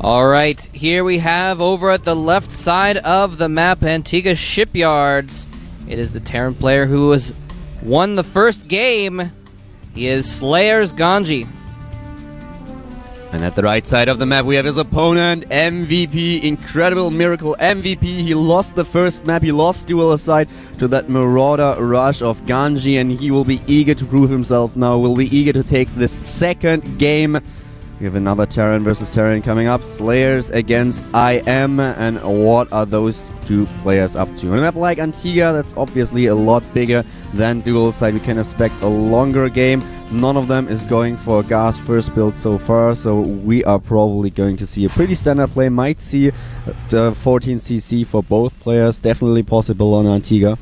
All right, here we have over at the left side of the map, Antigua Shipyards. It is the Terran player who has won the first game. He is Slayer's GanZi. And at the right side of the map, we have his opponent, MVP, Incredible Miracle MVP. He lost the first map, he lost dual aside to that Marauder rush of GanZi, and he will be eager to prove himself now, will be eager to take this second game. We have another Terran versus Terran coming up, Slayers against IM, and what are those two players up to? On a map like Antigua, that's obviously a lot bigger than dual side. We can expect a longer game. None of them is going for Gar's first build so far, so we are probably going to see a pretty standard play. Might see the 14cc for both players, definitely possible on Antigua.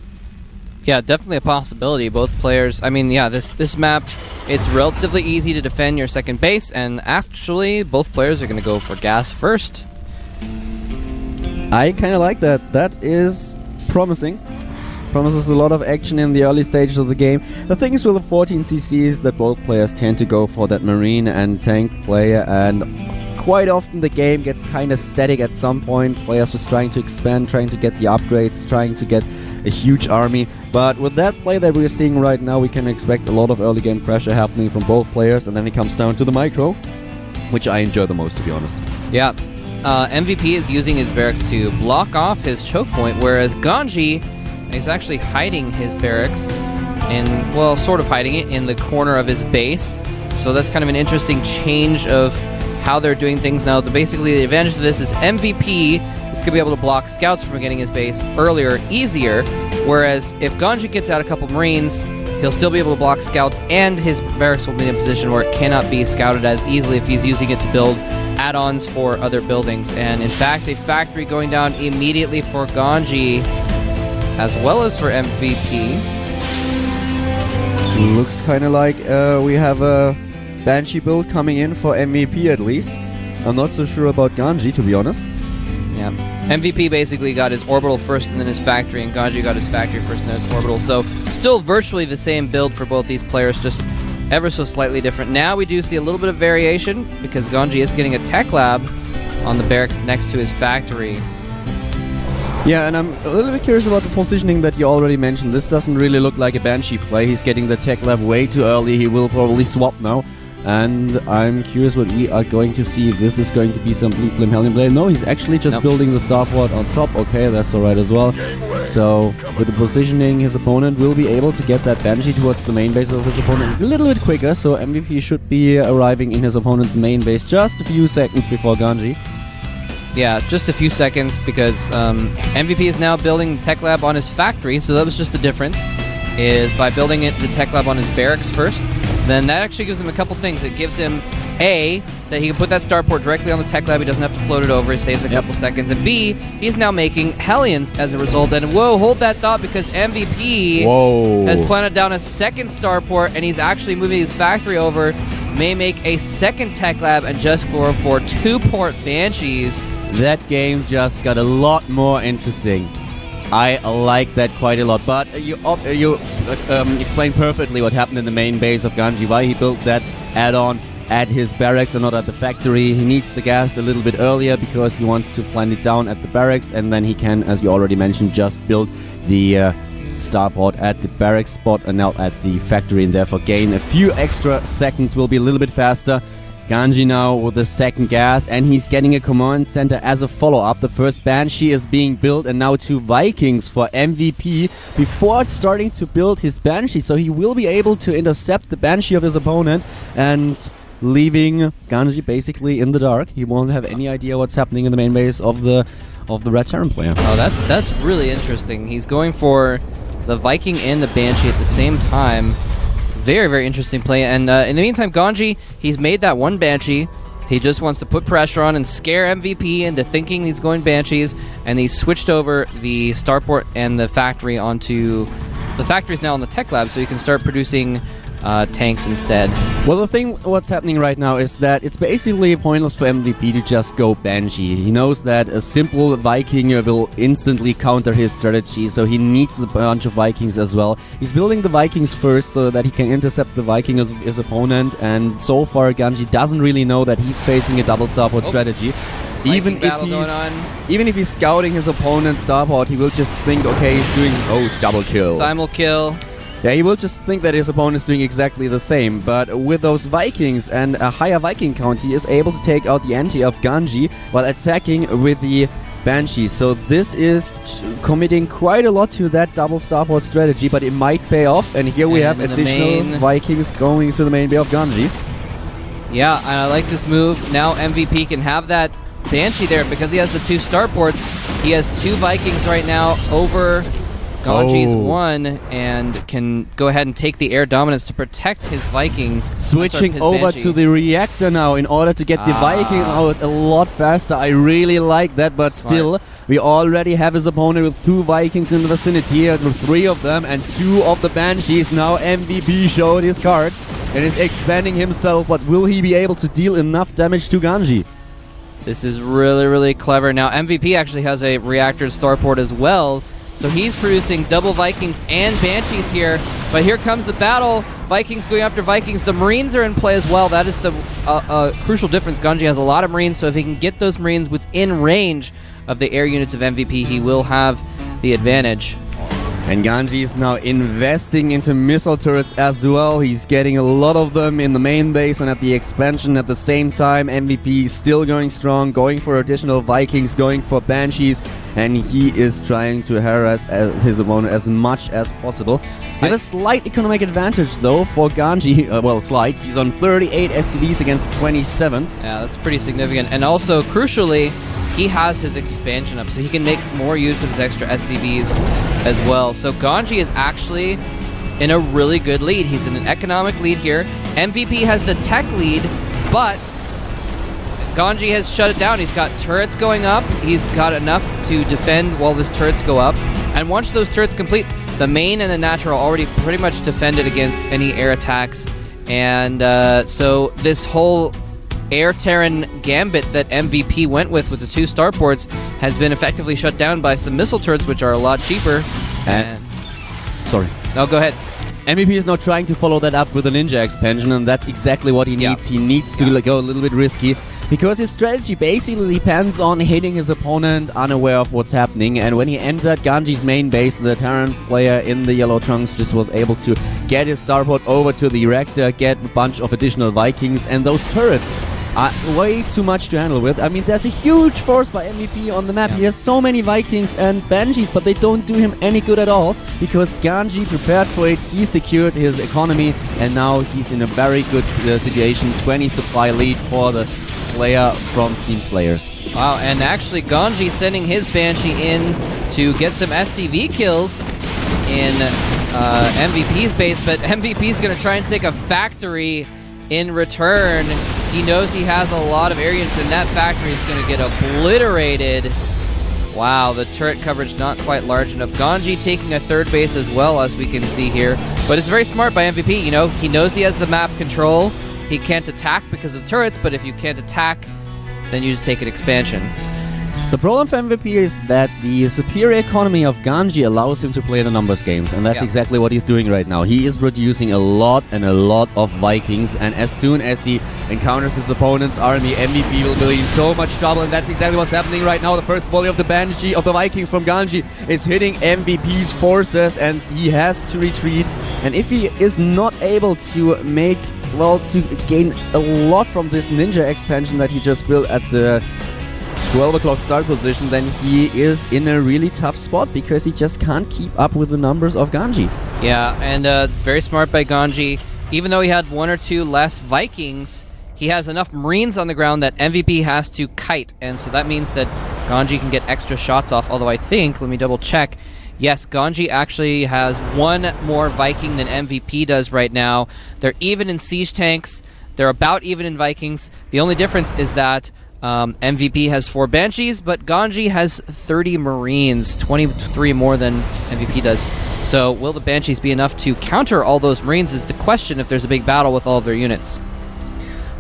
Yeah, definitely a possibility. Both players, I mean, yeah, this map, it's relatively easy to defend your second base, and actually, both players are going to go for gas first. I kind of like that. That is promising. Promises a lot of action in the early stages of the game. The thing is with the 14cc is that both players tend to go for that marine and tank player, and quite often the game gets kind of static at some point. Players just trying to expand, trying to get the upgrades, trying to get a huge army. But with that play that we're seeing right now, we can expect a lot of early game pressure happening from both players, and then it comes down to the micro, which I enjoy the most, to be honest. Yeah, MVP is using his barracks to block off his choke point, whereas GanZi is actually hiding his barracks in, well, sort of hiding it in the corner of his base. So that's kind of an interesting change of how they're doing things now. Basically, the advantage of this is MVP is going to be able to block scouts from getting his base earlier, easier, whereas if GanZi gets out a couple Marines, he'll still be able to block scouts, and his barracks will be in a position where it cannot be scouted as easily if he's using it to build add-ons for other buildings. And in fact, a factory going down immediately for GanZi, as well as for MVP. Looks kind of like we have a Banshee build coming in for MVP at least. I'm not so sure about GanZi, to be honest. Yeah, MVP basically got his orbital first and then his factory, and GanZi got his factory first and then his orbital. So still virtually the same build for both these players, just ever so slightly different. Now we do see a little bit of variation because GanZi is getting a tech lab on the barracks next to his factory. Yeah, and I'm a little bit curious about the positioning that you already mentioned. This doesn't really look like a Banshee play. He's getting the tech lab way too early. He will probably swap now. And I'm curious what we are going to see. If this is going to be some Blue Flame Hellion play. No, he's actually just building the starport on top. Okay, that's alright as well. So, with the positioning, his opponent will be able to get that Banshee towards the main base of his opponent a little bit quicker. So MVP should be arriving in his opponent's main base just a few seconds before GanZi. Yeah, just a few seconds because MVP is now building the tech lab on his factory, so that was just the difference, is by building the tech lab on his barracks first. Then that actually gives him a couple things. It gives him, A, that he can put that starport directly on the tech lab, he doesn't have to float it over, it saves a couple seconds, and B, he's now making Hellions as a result, and whoa, hold that thought, because MVP has planted down a second starport, and he's actually moving his factory over, may make a second tech lab, and just go for 2-port Banshees. That game just got a lot more interesting. I like that quite a lot, but you explained perfectly what happened in the main base of GanZi, why he built that add-on at his barracks and not at the factory. He needs the gas a little bit earlier because he wants to plant it down at the barracks, and then he can, as you already mentioned, just build the starport at the barracks spot and now at the factory, and therefore gain a few extra seconds, will be a little bit faster. GanZi now with the second gas, and he's getting a command center as a follow-up. The first Banshee is being built, and now 2 Vikings for MVP before starting to build his Banshee. So he will be able to intercept the Banshee of his opponent and leaving GanZi basically in the dark. He won't have any idea what's happening in the main base of the Red Terran player. Oh, that's really interesting. He's going for the Viking and the Banshee at the same time. Very, very interesting play. And in the meantime, GanZi, he's made that one Banshee. He just wants to put pressure on and scare MVP into thinking he's going Banshees. And he switched over the starport and the factory onto... The factory's now on the tech lab, so he can start producing tanks instead. Well, the thing what's happening right now is that it's basically pointless for MVP to just go Banshee. He knows that a simple Viking will instantly counter his strategy, so he needs a bunch of Vikings as well. He's building the Vikings first so that he can intercept the Viking of his opponent, and so far GanZi doesn't really know that he's facing a double starport strategy. Even if he's scouting his opponent's starport, he will just think, okay, he's doing double kill. Simul kill. Yeah, he will just think that his opponent is doing exactly the same. But with those Vikings and a higher Viking count, he is able to take out the anti of GanZi while attacking with the Banshee. So this is committing quite a lot to that double starport strategy, but it might pay off. And here we have additional Vikings going to the main bay of GanZi. Yeah, and I like this move. Now MVP can have that Banshee there because he has the 2 starports. He has 2 Vikings right now over GanZi's 1 and can go ahead and take the air dominance to protect his Viking. Switching over to the reactor now in order to get the Viking out a lot faster. I really like that, but still, we already have his opponent with 2 Vikings in the vicinity, with 3 of them and 2 of the Banshees. Now MVP showed his cards and is expanding himself, but will he be able to deal enough damage to GanZi? This is really, really clever. Now MVP actually has a reactor starport as well, so he's producing double Vikings and Banshees here. But here comes the battle. Vikings going after Vikings. The Marines are in play as well. That is the crucial difference. GanZi has a lot of Marines, so if he can get those Marines within range of the air units of MVP, he will have the advantage. And GanZi is now investing into missile turrets as well. He's getting a lot of them in the main base and at the expansion at the same time. MVP is still going strong, going for additional Vikings, going for Banshees, and he is trying to harass his opponent as much as possible. He has a slight economic advantage though for GanZi. Well, slight. He's on 38 SCVs against 27. Yeah, that's pretty significant. And also, crucially, he has his expansion up, so he can make more use of his extra SCVs as well. So GanZi is actually in a really good lead. He's in an economic lead here. MVP has the tech lead, but GanZi has shut it down. He's got turrets going up. He's got enough to defend while his turrets go up. And once those turrets complete, the main and the natural already pretty much defended against any air attacks. And so this whole Air Terran Gambit that MVP went with the 2 starports has been effectively shut down by some missile turrets, which are a lot cheaper. Sorry. No, go ahead. MVP is now trying to follow that up with a ninja expansion, and that's exactly what he needs. He needs to go a little bit risky, because his strategy basically depends on hitting his opponent unaware of what's happening. And when he entered GanZi's main base, the Terran player in the yellow trunks just was able to get his starport over to the reactor, get a bunch of additional Vikings, and those turrets are way too much to handle with. I mean, there's a huge force by MVP on the map. He has so many Vikings and Banshees, but they don't do him any good at all, because GanZi prepared for it, he secured his economy, and now he's in a very good situation. 20 supply lead for the player from Team Slayers. Wow, and actually GanZi sending his Banshee in to get some SCV kills in MVP's base, but MVP's going to try and take a factory in return. He knows he has a lot of air units, and that factory is going to get obliterated. Wow, the turret coverage not quite large enough. GanZi taking a 3rd base as well, as we can see here. But it's very smart by MVP. You know, he knows he has the map control. He can't attack because of the turrets, but if you can't attack, then you just take an expansion. The problem for MVP is that the superior economy of GanZi allows him to play the numbers games, and that's exactly what he's doing right now. He is producing a lot of Vikings, and as soon as he encounters his opponent's army, MVP will be in so much trouble, and that's exactly what's happening right now. The first volley of the Banshee of the Vikings from GanZi is hitting MVP's forces, and he has to retreat. And if he is not able to to gain a lot from this ninja expansion that he just built at the 12 o'clock start position, then he is in a really tough spot, because he just can't keep up with the numbers of GanZi. Yeah, and very smart by GanZi. Even though he had 1 or 2 less Vikings, he has enough Marines on the ground that MVP has to kite, and so that means that GanZi can get extra shots off, although I think, let me double check, yes, GanZi actually has 1 more Viking than MVP does right now. They're even in siege tanks, they're about even in Vikings. The only difference is that MVP has 4 Banshees, but GanZi has 30 Marines, 23 more than MVP does. So will the Banshees be enough to counter all those Marines is the question if there's a big battle with all of their units.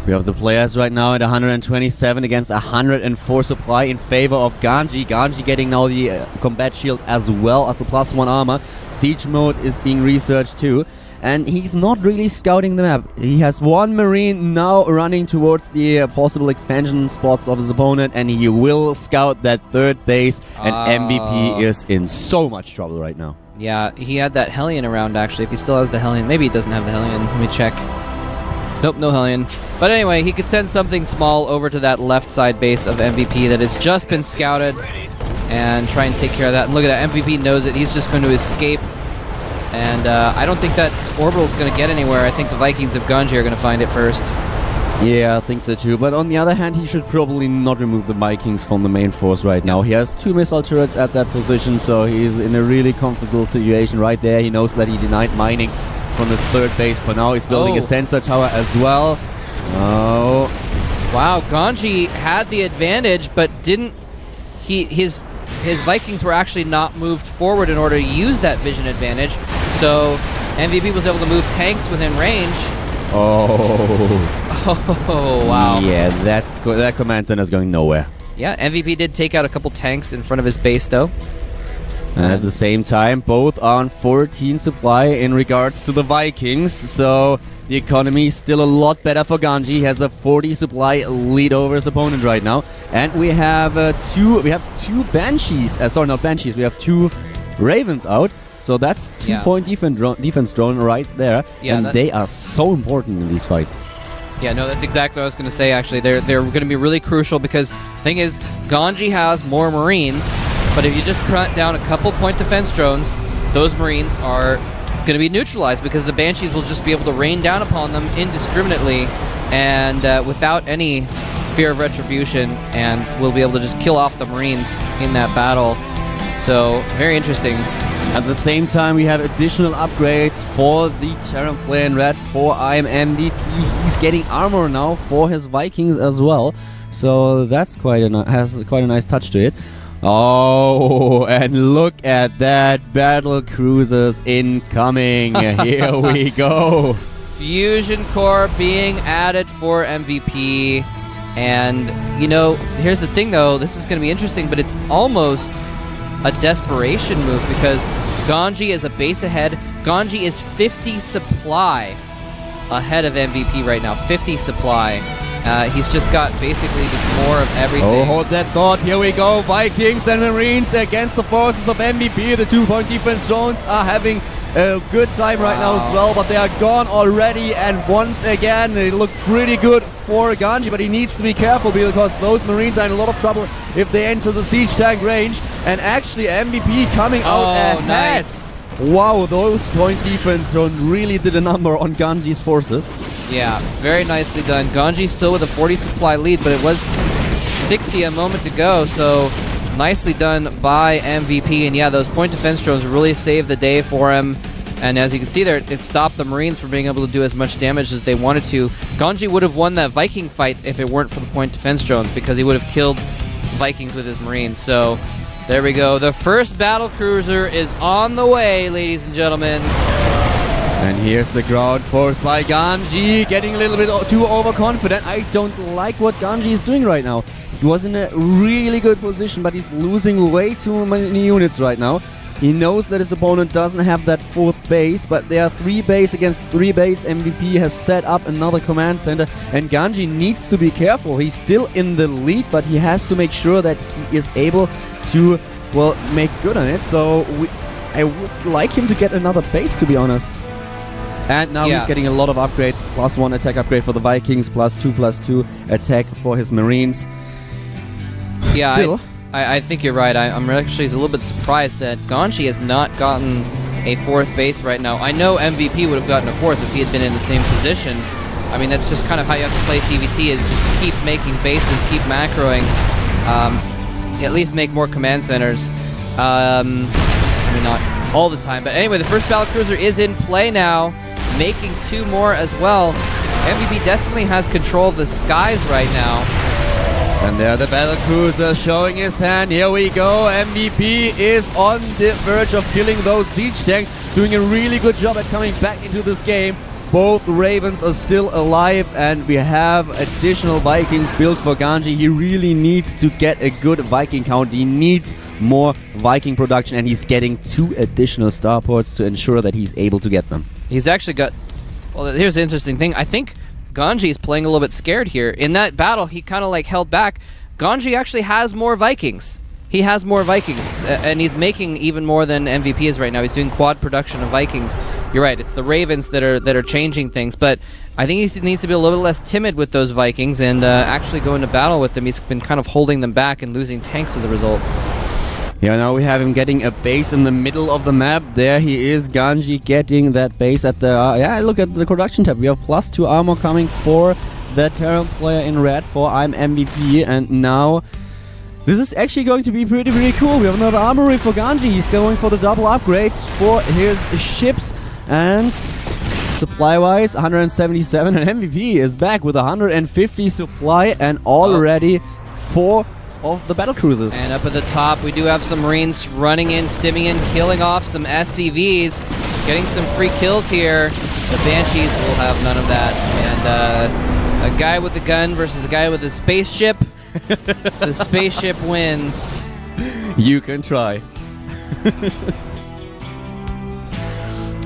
We have the players right now at 127 against 104 supply in favor of GanZi. GanZi getting now the combat shield as well as the +1 armor. Siege mode is being researched too. and he's not really scouting the map. He has one Marine now running towards the possible expansion spots of his opponent, and he will scout that third base, and MVP is in so much trouble right now. Yeah, he had that Hellion around, actually. If he still has the Hellion. Maybe he doesn't have the Hellion. Let me check. Nope, no Hellion. But anyway, he could send something small over to that left side base of MVP that has just been scouted and try and take care of that. And look at that, MVP knows it. He's just going to escape. And I don't think that Orbital's going to get anywhere. I think the Vikings of GanZi are going to find it first. Yeah, I think so too. But on the other hand, he should probably not remove the Vikings from the main force right now. He has 2 missile turrets at that position, so he's in a really comfortable situation right there. He knows that he denied mining from the third base for now. He's building a sensor tower as well. Oh. Wow, GanZi had the advantage, but didn't... His Vikings were actually not moved forward in order to use that vision advantage. So MVP was able to move tanks within range. Oh, wow. Yeah, that command center is going nowhere. Yeah, MVP did take out a couple tanks in front of his base, though. And at the same time, both are on 14 supply in regards to the Vikings. So the economy is still a lot better for GanZi. He has a 40 supply lead over his opponent right now. And we have two Banshees. Sorry, not Banshees. We have 2 Ravens out. So that's 2-point defense drone right there. Yeah, and they are so important in these fights. Yeah, no, that's exactly what I was going to say, actually. They're going to be really crucial because the thing is, GanZi has more Marines, but if you just put down a couple point defense drones, those Marines are going to be neutralized because the Banshees will just be able to rain down upon them indiscriminately and without any fear of retribution, and will be able to just kill off the Marines in that battle. So, very interesting. At the same time, we have additional upgrades for the Terran player in red for MVP. He's getting armor now for his Vikings as well. So that's has quite a nice touch to it. Oh, and look at that. Battle cruisers incoming. Here we go. Fusion core being added for MVP. And, you know, here's the thing, though. This is going to be interesting, but it's almost a desperation move because GanZi is a base ahead. GanZi is 50 supply ahead of MVP right now. 50 supply. He's just got basically just more of everything. Oh, hold that thought. Here we go. Vikings and Marines against the forces of MVP. The 2-point defense drones are having a good time right now as well, but they are gone already. And once again, it looks pretty good for GanZi, but he needs to be careful because those Marines are in a lot of trouble if they enter the siege tank range. And actually, MVP coming out ahead. Nice. Wow, those point defense drones really did a number on GanZi's forces. Yeah, very nicely done. GanZi still with a 40 supply lead, but it was 60 a moment to go, so nicely done by MVP. And yeah, those point defense drones really saved the day for him. And as you can see there, it stopped the Marines from being able to do as much damage as they wanted to. GanZi would have won that Viking fight if it weren't for the point defense drones, because he would have killed Vikings with his Marines. So there we go. The first battle cruiser is on the way, ladies and gentlemen. And here's the ground force by GanZi, getting a little bit too overconfident. I don't like what GanZi is doing right now. He was in a really good position, but he's losing way too many units right now. He knows that his opponent doesn't have that 4th base, but there are 3 base against 3 base. MVP has set up another command center, and GanZi needs to be careful. He's still in the lead, but he has to make sure that he is able to, well, make good on it. So I would like him to get another base, to be honest. And now he's getting a lot of upgrades. +1 attack upgrade for the Vikings, +2/+2 attack for his Marines. Yeah, Still, I think you're right. I'm actually a little bit surprised that GanZi has not gotten a 4th base right now. I know MVP would have gotten a 4th if he had been in the same position. I mean, that's just kind of how you have to play TVT, is just keep making bases, keep macroing, at least make more command centers. I mean, not all the time. But anyway, the first battlecruiser is in play now, making 2 more as well. MVP definitely has control of the skies right now. And there the battlecruiser showing his hand. Here we go. MVP is on the verge of killing those siege tanks, doing a really good job at coming back into this game. Both Ravens are still alive, and we have additional Vikings built for GanZi. He really needs to get a good Viking count. He needs more Viking production, and he's getting 2 additional starports to ensure that he's able to get them. He's actually got... Well, here's the interesting thing. I think GanZi is playing a little bit scared here. In that battle, he kind of like held back. GanZi actually has more Vikings. He has more Vikings, and he's making even more than MVP is right now. He's doing quad production of Vikings. You're right, it's the Ravens that are changing things, but I think he needs to be a little less timid with those Vikings and actually go into battle with them. He's been kind of holding them back and losing tanks as a result. Yeah, now we have him getting a base in the middle of the map. There he is, GanZi getting that base at the... yeah, look at the production tab. We have +2 armor coming for the Terran player in red for I'm MVP, and now... This is actually going to be pretty cool. We have another armory for GanZi. He's going for the double upgrades for his ships. And supply-wise, 177. And MVP is back with 150 supply and already 4 of the battle cruisers. And up at the top, we do have some Marines running in, stimming in, killing off some SCVs. Getting some free kills here. The Banshees will have none of that. And a guy with a gun versus a guy with a spaceship. The spaceship wins. You can try.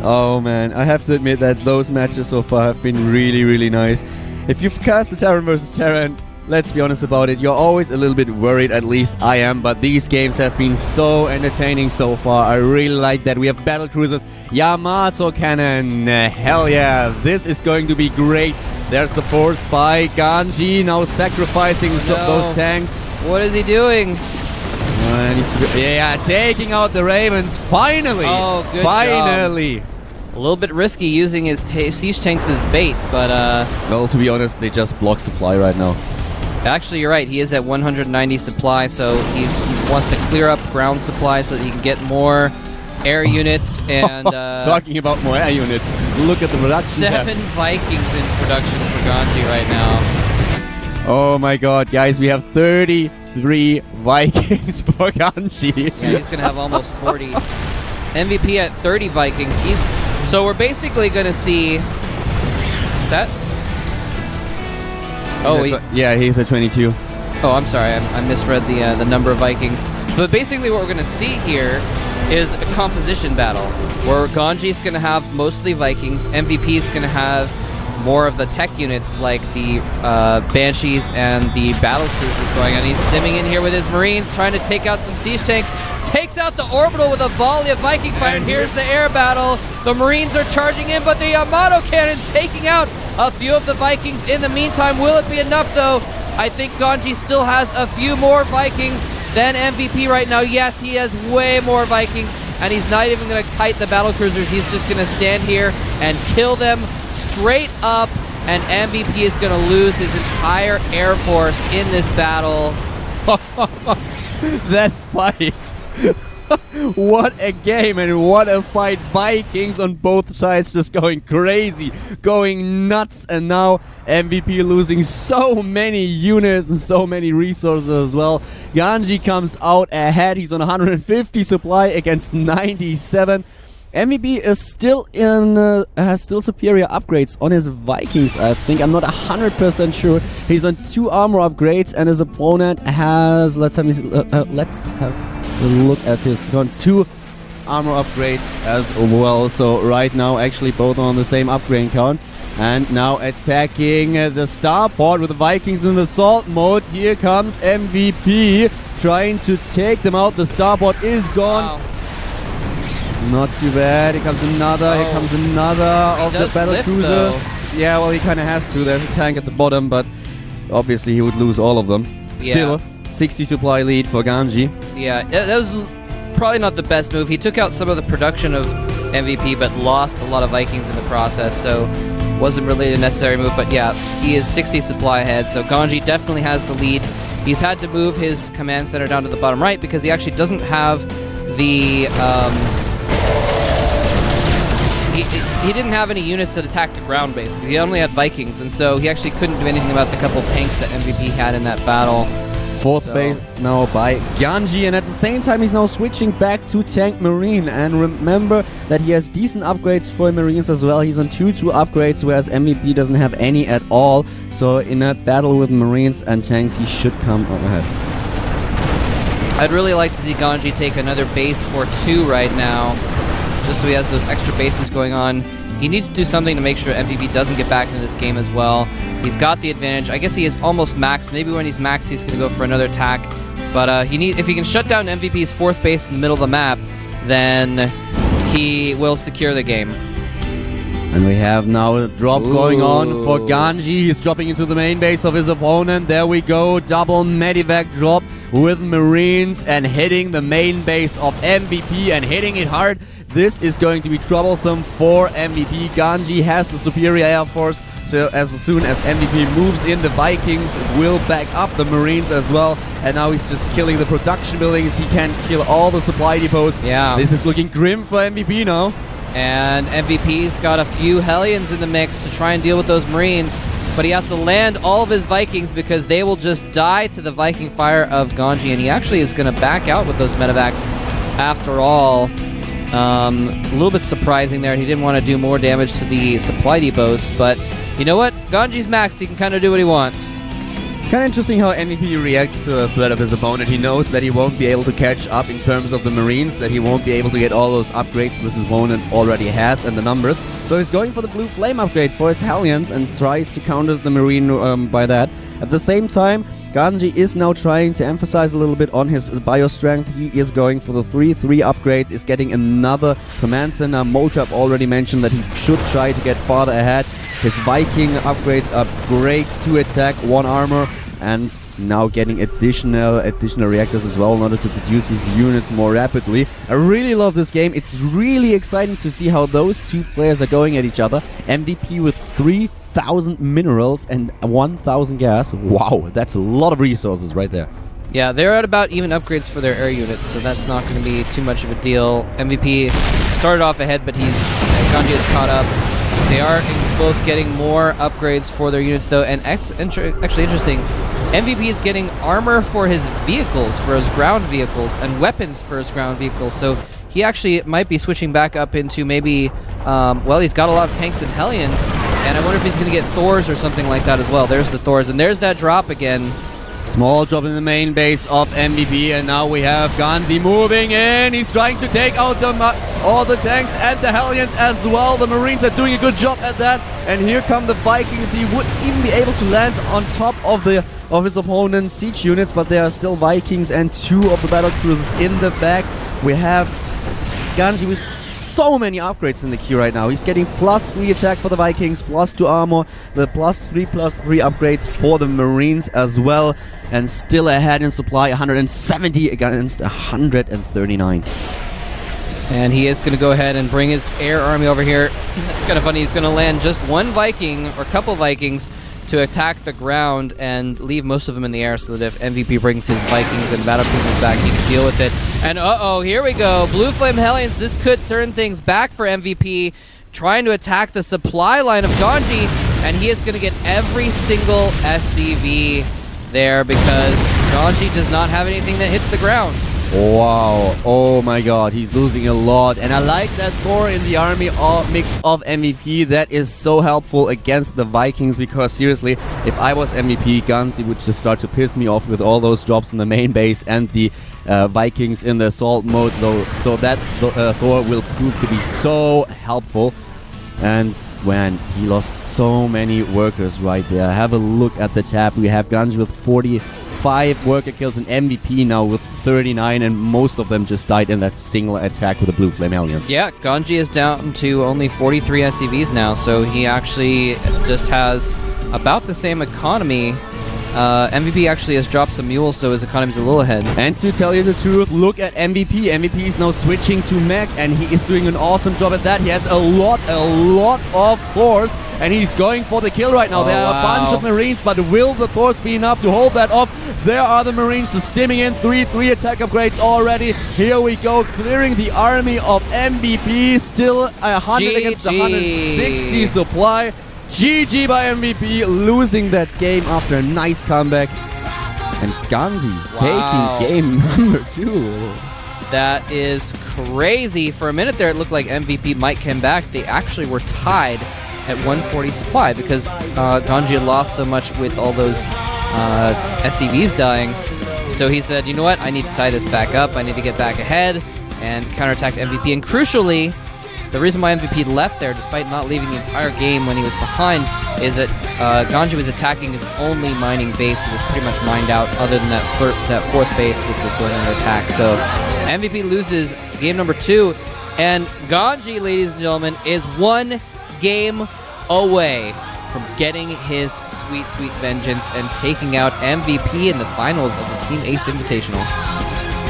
Oh man, I have to admit that those matches so far have been really nice. If you've cast a Terran versus Terran, let's be honest about it, you're always a little bit worried, at least I am, but these games have been so entertaining so far. I really like that. We have battle cruisers, Yamato cannon, hell yeah, this is going to be great. There's the force by GanZi, now sacrificing those tanks. What is he doing? Yeah, taking out the Ravens, finally! Oh, good finally! job. A little bit risky using his siege tanks as bait, but... well, to be honest, they just block supply right now. Actually, you're right, he is at 190 supply, so he wants to clear up ground supply so that he can get more air units and... Talking about more air units, look at the production. 7 Vikings in production for GanZi right now. Oh my god, guys, we have 33 Vikings for GanZi. Yeah, he's going to have almost 40. MVP at 30 Vikings. So we're basically going to see... Is that? Oh, yeah, he's at 22. Oh, I'm sorry, I misread the number of Vikings. But basically what we're going to see here is a composition battle where GanZi's going to have mostly Vikings, MVP is going to have more of the tech units like the Banshees and the battle cruisers going on. He's stimming in here with his Marines, trying to take out some siege tanks. Takes out the orbital with a volley of Viking fire, and here's the air battle. The Marines are charging in, but the Yamato cannon's taking out a few of the Vikings. In the meantime, will it be enough though? I think GanZi still has a few more Vikings than MVP right now. Yes, he has way more Vikings, and he's not even going to kite the battle cruisers. He's just going to stand here and kill them straight up, and MVP is going to lose his entire air force in this battle. That fight. What a game and what a fight. Vikings on both sides just going crazy, going nuts, and now MVP losing so many units and so many resources as well. GanZi comes out ahead. He's on 150 supply against 97. MVP is still has still superior upgrades on his Vikings, I think. I'm not 100% sure. He's on 2 armor upgrades, and his opponent has, let's have a look at his 2 armor upgrades as well. So right now, actually, both on the same upgrade count. And now attacking the starport with the Vikings in the assault mode. Here comes MVP trying to take them out. The starport is gone. Wow. Not too bad. Here comes another. Here comes another of the battle cruisers. Though. Yeah, well, he kind of has to. There's a tank at the bottom, but obviously he would lose all of them. Yeah. Still, 60 supply lead for GanZi. Yeah, that was probably not the best move. He took out some of the production of MVP, but lost a lot of Vikings in the process, so wasn't really a necessary move. But yeah, he is 60 supply ahead, so GanZi definitely has the lead. He's had to move his command center down to the bottom right because he actually doesn't have the... He didn't have any units that attacked the ground, basically. He only had Vikings, and so he actually couldn't do anything about the couple tanks that MVP had in that battle. Fourth base now by GanZi, and at the same time he's now switching back to Tank Marine. And remember that he has decent upgrades for Marines as well. He's on 2-2 upgrades, whereas MVP doesn't have any at all. So in a battle with Marines and tanks, he should come up ahead. I'd really like to see GanZi take another base or 2 right now, just so he has those extra bases going on. He needs to do something to make sure MVP doesn't get back into this game as well. He's got the advantage. I guess he is almost maxed. Maybe when he's maxed, he's going to go for another attack. But if he can shut down MVP's 4th base in the middle of the map, then he will secure the game. And we have now a drop going on for GanZi. He's dropping into the main base of his opponent. There we go. Double Medivac drop with Marines and hitting the main base of MVP and hitting it hard. This is going to be troublesome for MVP. GanZi has the superior air force, so as soon as MVP moves in, the Vikings will back up the Marines as well. And now he's just killing the production buildings. He can kill all the supply depots. Yeah. This is looking grim for MVP now. And MVP's got a few Hellions in the mix to try and deal with those Marines, but he has to land all of his Vikings because they will just die to the Viking fire of GanZi, and he actually is going to back out with those Medivacs after all. A little bit surprising there. He didn't want to do more damage to the supply depots, but you know what? GanZi's maxed. He can kind of do what he wants. It's kind of interesting how MVP reacts to the threat of his opponent. He knows that he won't be able to catch up in terms of the Marines, that he won't be able to get all those upgrades that his opponent already has and the numbers. So he's going for the Blue Flame upgrade for his Hellions and tries to counter the Marine by that. At the same time, GanZi is now trying to emphasize a little bit on his bio strength. He is going for the 3-3 upgrades, is getting another command center. Motrap already mentioned that he should try to get farther ahead. His Viking upgrades are great, 2 attack, 1 armor, and now getting additional reactors as well in order to produce his units more rapidly. I really love this game. It's really exciting to see how those two players are going at each other. MVP with 3,000 minerals and 1,000 gas. Wow, that's a lot of resources right there. Yeah, they're at about even upgrades for their air units, so that's not going to be too much of a deal. MVP started off ahead, but GanZi is caught up. They are both getting more upgrades for their units, though, and actually interesting, MVP is getting armor for his vehicles, for his ground vehicles, and weapons for his ground vehicles, so he actually might be switching back up into maybe, well, he's got a lot of tanks and Hellions, and I wonder if he's going to get Thors or something like that as well. There's the Thors, and there's that drop again. Small drop in the main base of MVP, and now we have GanZi moving in. He's trying to take out all the tanks and the Hellions as well. The Marines are doing a good job at that, and here come the Vikings. He would even be able to land on top of his opponent's siege units, but there are still Vikings and 2 of the battle cruisers in the back. We have GanZi with so many upgrades in the queue right now. He's getting +3 attack for the Vikings, +2 armor, the +3 upgrades for the Marines as well, and still ahead in supply, 170 against 139. And he is going to go ahead and bring his air army over here. It's kind of funny. He's going to land just 1 Viking or a couple Vikings to attack the ground and leave most of them in the air so that if MVP brings his Vikings and battle cruisers back, he can deal with it. And uh-oh, here we go. Blue Flame Hellions. This could turn things back for MVP, trying to attack the supply line of GanZi, and he is going to get every single SCV there because GanZi does not have anything that hits the ground. Wow, oh my god, he's losing a lot, and I like that Thor in the army mix of MVP. That is so helpful against the Vikings, because seriously, if I was MVP, GanZi would just start to piss me off with all those drops in the main base and the Vikings in the assault mode, though. So that Thor will prove to be so helpful. And when he lost so many workers right there, have a look at the tab. We have GanZi with 45 worker kills and MVP now with 39, and most of them just died in that single attack with the Blue Flame Aliens. Yeah, GanZi is down to only 43 SCVs now, so he actually just has about the same economy. MVP actually has dropped some mules, so his economy's a little ahead. And to tell you the truth, look at MVP. MVP is now switching to mech, and he is doing an awesome job at that. He has a lot of Thors, and he's going for the kill right now. There are a bunch of Marines, but will the Thors be enough to hold that off? There are the Marines just stimming in 3 attack upgrades already. Here we go, clearing the army of MVP. Still 100 against 160 supply. GG by MVP, losing that game after a nice comeback. And GanZi Wow. taking game number 2. That is crazy. For a minute there, it looked like MVP might come back. They actually were tied at 140 supply because GanZi had lost so much with all those SCVs dying. So he said, you know what, I need to tie this back up. I need to get back ahead and counterattack MVP. And crucially, the reason why MVP left there, despite not leaving the entire game when he was behind, is that GanZi was attacking his only mining base. He was pretty much mined out other than that fourth base, which was going under attack. So MVP loses game number 2. And GanZi, ladies and gentlemen, is 1 game away from getting his sweet, sweet vengeance and taking out MVP in the finals of the Team Ace Invitational.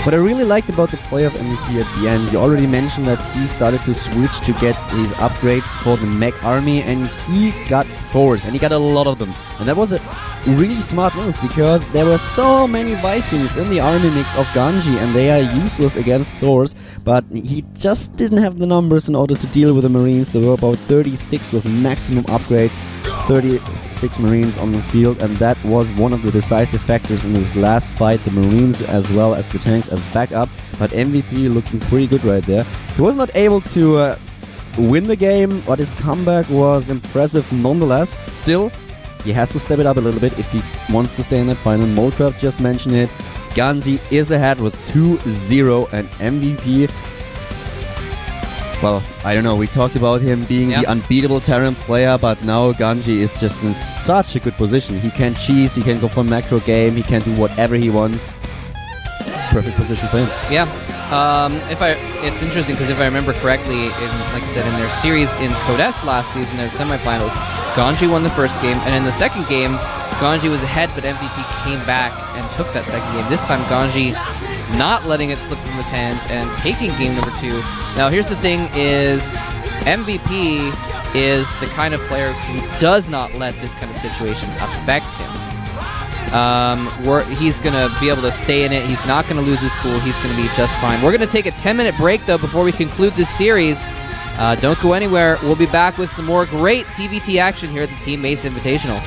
What I really liked about the play of MVP at the end, you already mentioned that he started to switch to get his upgrades for the mech army, and he got Thors, and he got a lot of them. And that was a really smart move, because there were so many Vikings in the army mix of GanZi, and they are useless against Thors, but he just didn't have the numbers in order to deal with the Marines. There were about 36 with maximum upgrades, 36 Marines on the field, and that was one of the decisive factors in this last fight. The Marines as well as the tanks as backup, but MVP looking pretty good right there. He was not able to win the game, but his comeback was impressive nonetheless. Still, he has to step it up a little bit if he wants to stay in that final. Motrap just mentioned it. GanZi is ahead with 2-0, and MVP, well, I don't know, we talked about him being the unbeatable Terran player, but now GanZi is just in such a good position. He can cheese, he can go for macro game, he can do whatever he wants. Perfect position for him. Yeah. It's interesting because if I remember correctly, like I said, in their series in Codes last season, their semifinals, GanZi won the first game, and in the second game, GanZi was ahead, but MVP came back and took that second game. This time, GanZi not letting it slip from his hands and taking game number 2. Now, here's the thing: is MVP is the kind of player who does not let this kind of situation affect him. He's going to be able to stay in it. He's not going to lose his cool. He's going to be just fine. We're going to take a 10-minute break, though, before we conclude this series. Don't go anywhere. We'll be back with some more great TVT action here at the Team Ace Invitational.